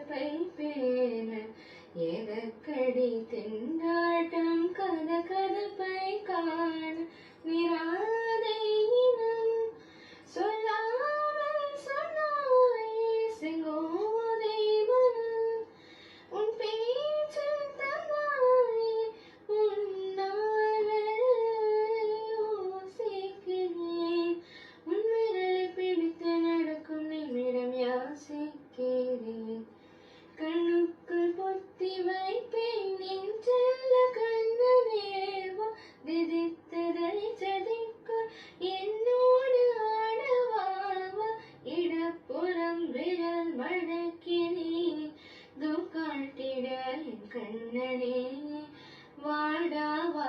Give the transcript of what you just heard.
வைப்பேன எதற்கடி திண்டாட்டம் கதகதப்பை காண நிராதை இனம் சொல்லாமல் சொன்னாயே செங்கோதை மனம் உன் பேச்சில் தந்தாயே உன்னாலே யோசிக்கிறேன் உன் விரலை பிடித்து நடக்கும் நிமிடம் யாசிக்கிறேன் கண்ணுக்குள் பொத்தி வைப்பேன் என் செல்ல கண்ணனேவா விதித்ததை சதிக்க என்னோடு ஆடவாவா இடப்புறம் விரல் மடக்கினேன் காட்டிட என் கண்ணனே வாடாவா